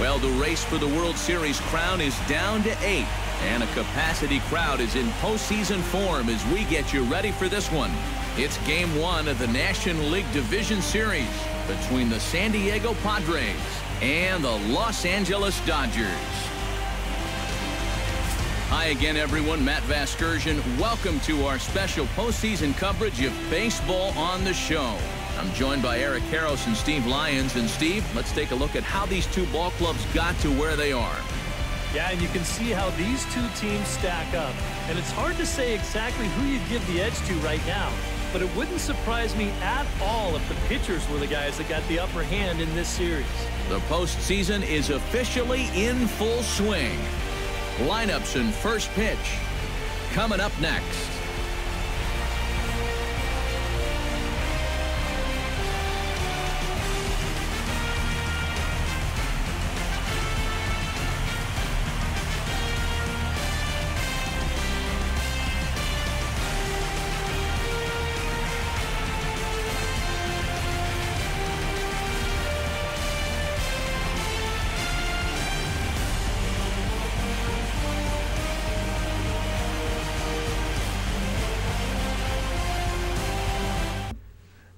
Well, the race for the World Series crown is down to 8, and a capacity crowd is in postseason form as we get you ready for this one. It's Game 1 of the National League Division Series between the San Diego Padres and the Los Angeles Dodgers. Hi again, everyone. Matt Vasgersian. Welcome to our special postseason coverage of baseball on the show. I'm joined by Eric Karros and Steve Lyons. And Steve, let's take a look at how these two ball clubs got to where they are. Yeah, and you can see how these two teams stack up. And it's hard to say exactly who you'd give the edge to right now. But it wouldn't surprise me at all if the pitchers were the guys that got the upper hand in this series. The postseason is officially in full swing. Lineups and first pitch coming up next.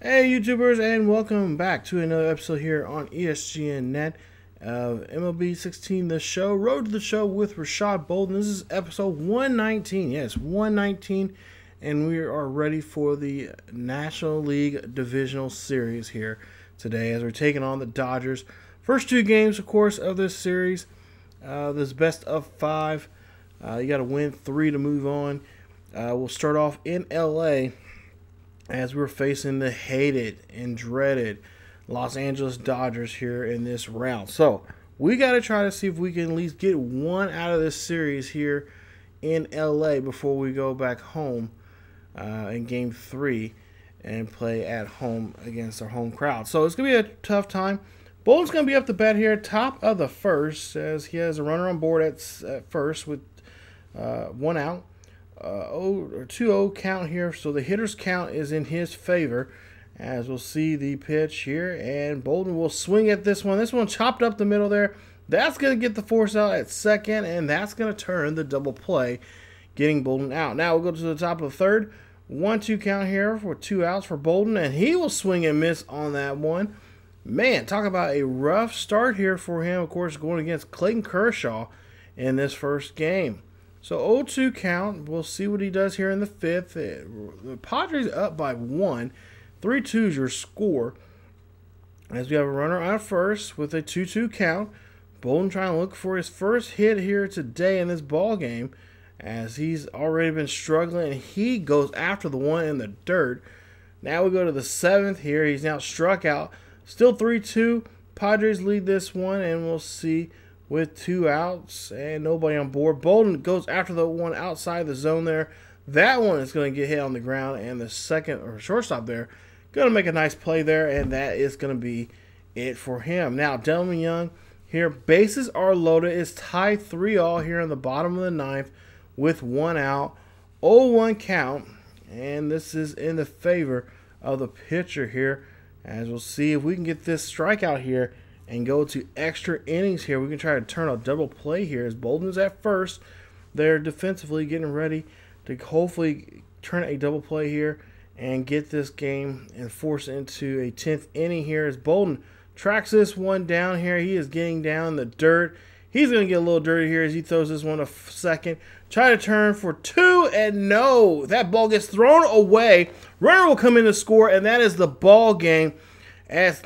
Hey YouTubers, and welcome back to another episode here on ESGNet of MLB 16 The Show. Road to the Show with Rashad Bolden. This is episode 119. Yes, 119, and we are ready for the National League Divisional Series here today as we're taking on the Dodgers. First two games, of course, of this series. This best of 5. You got to win 3 to move on. We'll start off in LA as we're facing the hated and dreaded Los Angeles Dodgers here in this round. So we got to try to see if we can at least get one out of this series here in LA before we go back home in Game 3 and play at home against our home crowd. So it's going to be a tough time. Bolden's going to be up to bat here, top of the first, as he has a runner on board at first with 1 out. 2-0 count here, so the hitter's count is in his favor, as we'll see the pitch here, and Bolden will swing at this one. This one chopped up the middle there. That's going to get the force out at second, and that's going to turn the double play, getting Bolden out. Now we'll go to the top of the third. 1-2 count here for 2 outs for Bolden, and he will swing and miss on that one. Man, talk about a rough start here for him, of course, going against Clayton Kershaw in this first game. So 0-2 count. We'll see what he does here in the 5th. The Padres up by 1. 3-2 is your score. As we have a runner on first with a 2-2 count. Bolden trying to look for his first hit here today in this ball game, as he's already been struggling, and he goes after the one in the dirt. Now we go to the 7th here. He's now struck out. Still 3-2. Padres lead this one, and we'll see. With 2 outs and nobody on board, Bolden goes after the one outside the zone there. That one is going to get hit on the ground, and the second or shortstop there going to make a nice play there, and that is going to be it for him. Now, Delman Young here, bases are loaded. It's tied 3-all here in the bottom of the 9th with 1 out. 0-1 count, and this is in the favor of the pitcher here, as we'll see if we can get this strikeout here and go to extra innings here. We can try to turn a double play here as Bolden's at first. They're defensively getting ready to hopefully turn a double play here and get this game and force into a 10th inning here as Bolden tracks this one down here. He is getting down in the dirt. He's going to get a little dirty here as he throws this one to second. Try to turn for 2, and no. That ball gets thrown away. Runner will come in to score, and that is the ball game. As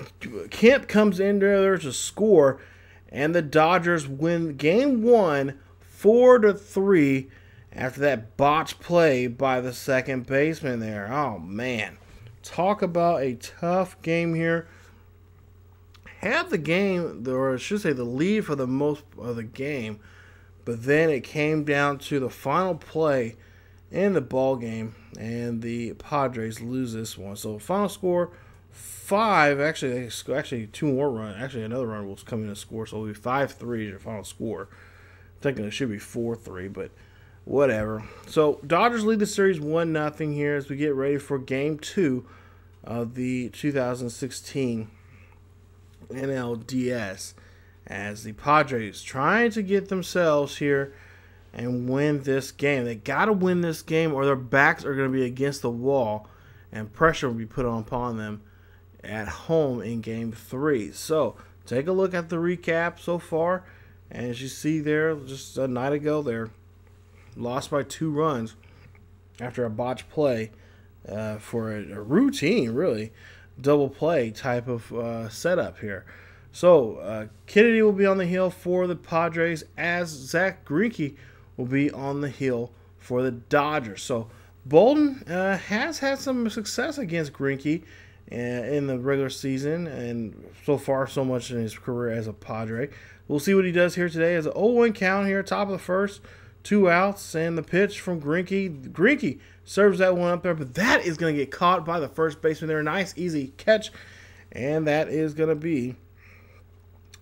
Kemp comes in there to score, and the Dodgers win Game 1 4-3 after that botched play by the second baseman there. Oh, man. Talk about a tough game here. Had the game, or I should say the lead for the most of the game, but then it came down to the final play in the ball game, and the Padres lose this one. So final score 5, actually 2 more runs. Actually, another run will come in to score, so it'll be 5-3 is your final score. I'm thinking it should be 4-3, but whatever. So Dodgers lead the series 1-0 here as we get ready for Game 2 of the 2016 NLDS. as the Padres trying to get themselves here and win this game. They got to win this game or their backs are going to be against the wall and pressure will be put upon them at home in Game 3. So take a look at the recap so far. And as you see there, just a night ago, they're lost by 2 runs after a botched play for a routine, really, double play type of setup here. So Kennedy will be on the hill for the Padres as Zach Greinke will be on the hill for the Dodgers. So Bolden has had some success against Greinke in the regular season and so far so much in his career as a Padre. We'll see what he does here today as an 0-1 count here, top of the first, 2 outs, and the pitch from Greinke. Greinke serves that one up there, but that is going to get caught by the first baseman there. Nice, easy catch, and that is going to be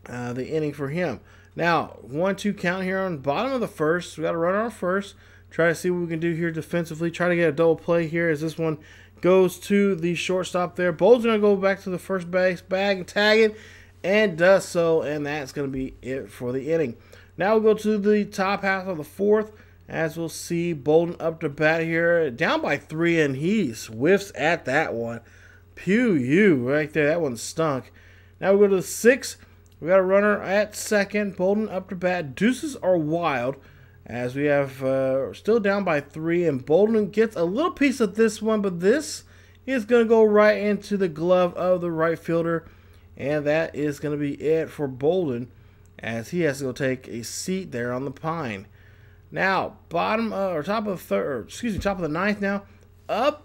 the inning for him. Now, 1-2 count here on the bottom of the first. We got to run on first. Try to see what we can do here defensively. Try to get a double play here as this one goes to the shortstop there. Bolden's going to go back to the first base bag and tag it, and does so, and that's going to be it for the inning. Now we'll go to the top half of the fourth, as we'll see Bolden up to bat here, down by 3, and he whiffs at that one. Pew, right there. That one stunk. Now we go to the 6th. We got a runner at second. Bolden up to bat. Deuces are wild, as we have still down by 3, and Bolden gets a little piece of this one, but this is going to go right into the glove of the right fielder. And that is going to be it for Bolden as he has to go take a seat there on the pine. Now, top of the ninth now. The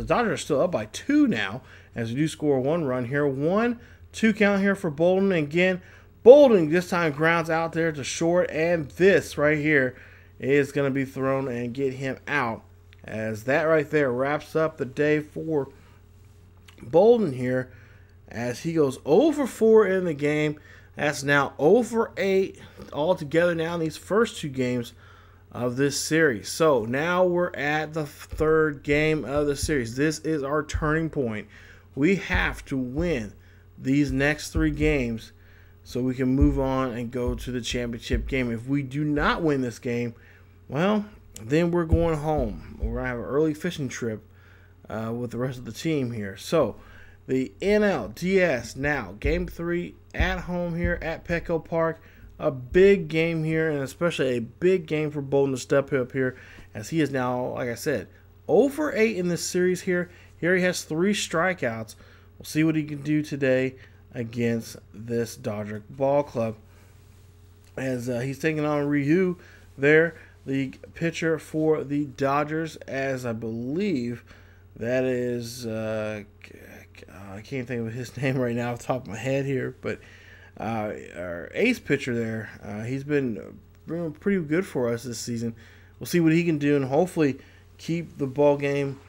Dodgers are still up by 2 now as we do score 1 run here. 1-2 count here for Bolden. And again, Bolden this time grounds out there to short, and this right here is going to be thrown and get him out. As that right there wraps up the day for Bolden here as he goes 0 for 4 in the game. That's now 0 for 8 altogether now in these first 2 games of this series. So now we're at the 3rd game of the series. This is our turning point. We have to win these next 3 games so we can move on and go to the championship game. If we do not win this game, well, then we're going home. We're going to have an early fishing trip with the rest of the team here. So the NLDS now, Game 3 at home here at Petco Park. A big game here, and especially a big game for Bolden to step up here, as he is now, like I said, 0 for 8 in this series here. Here he has 3 strikeouts. We'll see what he can do today against this Dodger ball club. As he's taking on Ryu there, the pitcher for the Dodgers, as I believe that is, I can't think of his name right now off the top of my head here, but our ace pitcher there, he's been pretty good for us this season. We'll see what he can do and hopefully keep the ball game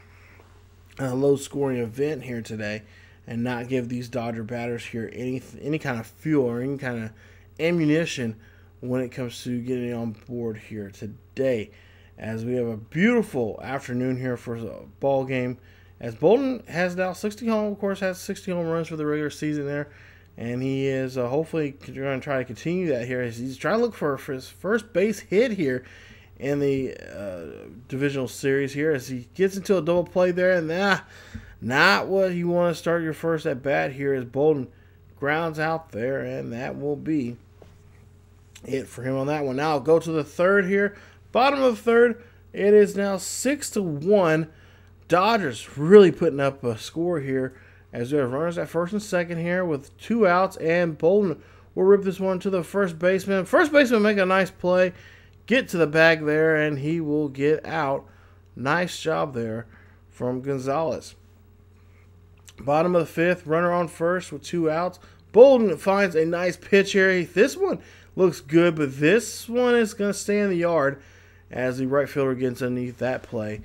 a low-scoring event here today and not give these Dodger batters here any kind of fuel or any kind of ammunition when it comes to getting on board here today, as we have a beautiful afternoon here for a ball game, as Bolden has now 60 home runs for the regular season there, and he is hopefully going to try to continue that here as he's trying to look for his first base hit here in the divisional series here, as he gets into a double play there, and not what you want to start your first at bat here, as Bolden grounds out there, and that will be it for him on that one. Now I'll go to the 3rd here. Bottom of the 3rd, it is now 6-1. Dodgers really putting up a score here as we have runners at first and second here with 2 outs, and Bolden will rip this one to the first baseman. First baseman make a nice play, get to the bag there, and he will get out. Nice job there from Gonzalez. Bottom of the 5th, runner on first with 2 outs. Bolden finds a nice pitch here. This one looks good, but this one is going to stay in the yard as the right fielder gets underneath that play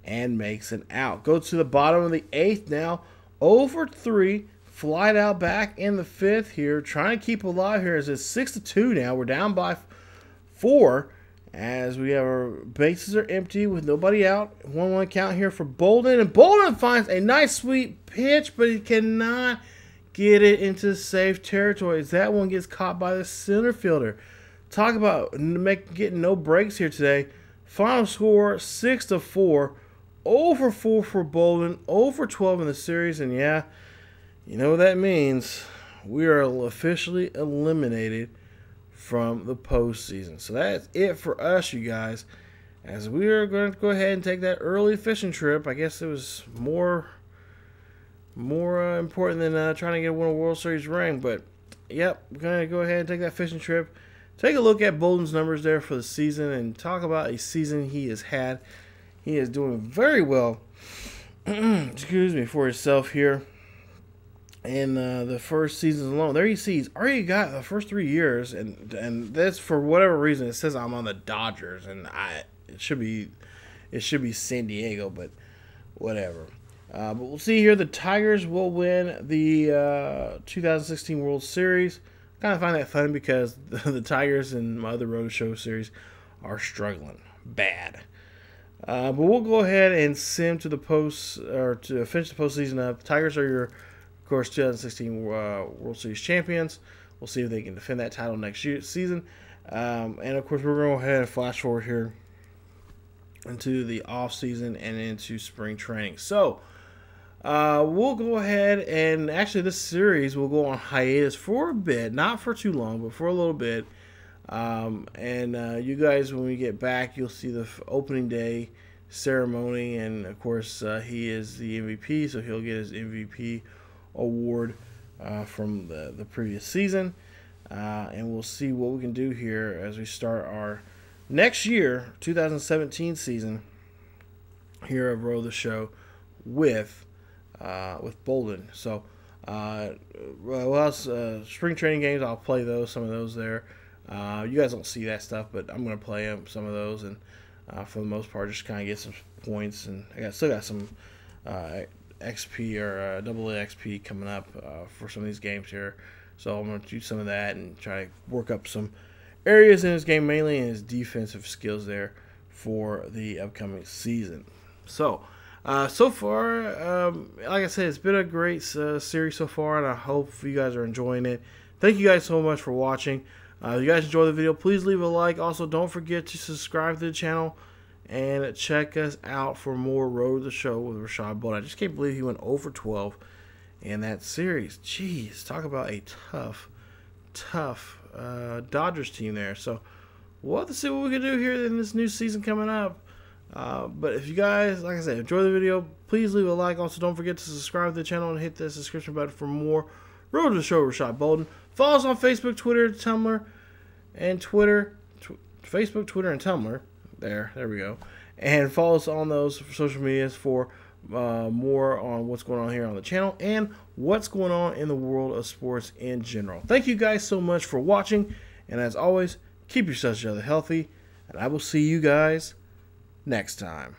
and makes an out. Go to the bottom of the 8th now. 0 for 3. Flied out back in the 5th here. Trying to keep alive here as it's 6-2 now. We're down by 4 as we have our bases are empty with nobody out. 1-1 count here for Bolden. And Bolden finds a nice sweet pitch, but he cannot get it into safe territory. That one gets caught by the center fielder. Talk about getting no breaks here today. Final score 6-4. 0 for 4 for Bolden. 0 for 12 in the series. And yeah, you know what that means. We are officially eliminated from the postseason. So that's it for us, you guys. As we are going to go ahead and take that early fishing trip. I guess it was more important than trying to get a World Series ring. But, yep, we're going to go ahead and take that fishing trip. Take a look at Bolden's numbers there for the season and talk about a season he has had. He is doing very well, excuse me, for himself here in the first season alone. There you see he's already got the first 3 years, and that's for whatever reason. It says I'm on the Dodgers, and it should be San Diego, but whatever. But we'll see here. The Tigers will win the 2016 World Series. Kind of find that funny because the Tigers and my other Road Show series are struggling bad. But we'll go ahead and sim to the to finish the postseason up. The Tigers are your, of course, 2016 World Series champions. We'll see if they can defend that title next season. And of course, we're going to go ahead and flash forward here into the off season and into spring training. So we'll go ahead and actually this series will go on hiatus for a bit, not for too long, but for a little bit. You guys, when we get back, you'll see the opening day ceremony, and of course he is the MVP, so he'll get his MVP award from the previous season, and we'll see what we can do here as we start our next year 2017 season here at Row the Show with Bolden. So spring training games, I'll play some of those there. You guys don't see that stuff, but I'm going to play some of those, and for the most part, just kind of get some points. And I still got some XP or AA XP coming up for some of these games here. So I'm going to do some of that and try to work up some areas in his game, mainly in his defensive skills there for the upcoming season. So, so far, like I said, it's been a great series so far, and I hope you guys are enjoying it. Thank you guys so much for watching. If you guys enjoyed the video, please leave a like. Also, don't forget to subscribe to the channel and check us out for more Road to the Show with Rashad Bolden. I just can't believe he went 0 for 12 in that series. Jeez, talk about a tough Dodgers team there. So we'll have to see what we can do here in this new season coming up. But if you guys, like I said, enjoy the video, please leave a like. Also, don't forget to subscribe to the channel and hit the subscription button for more Road to the Show with Rashad Bolden. Follow us on Facebook, Twitter, Tumblr, and Facebook, Twitter, and Tumblr. There we go. And follow us on those social medias for more on what's going on here on the channel and what's going on in the world of sports in general. Thank you guys so much for watching. And as always, keep yourselves healthy. And I will see you guys next time.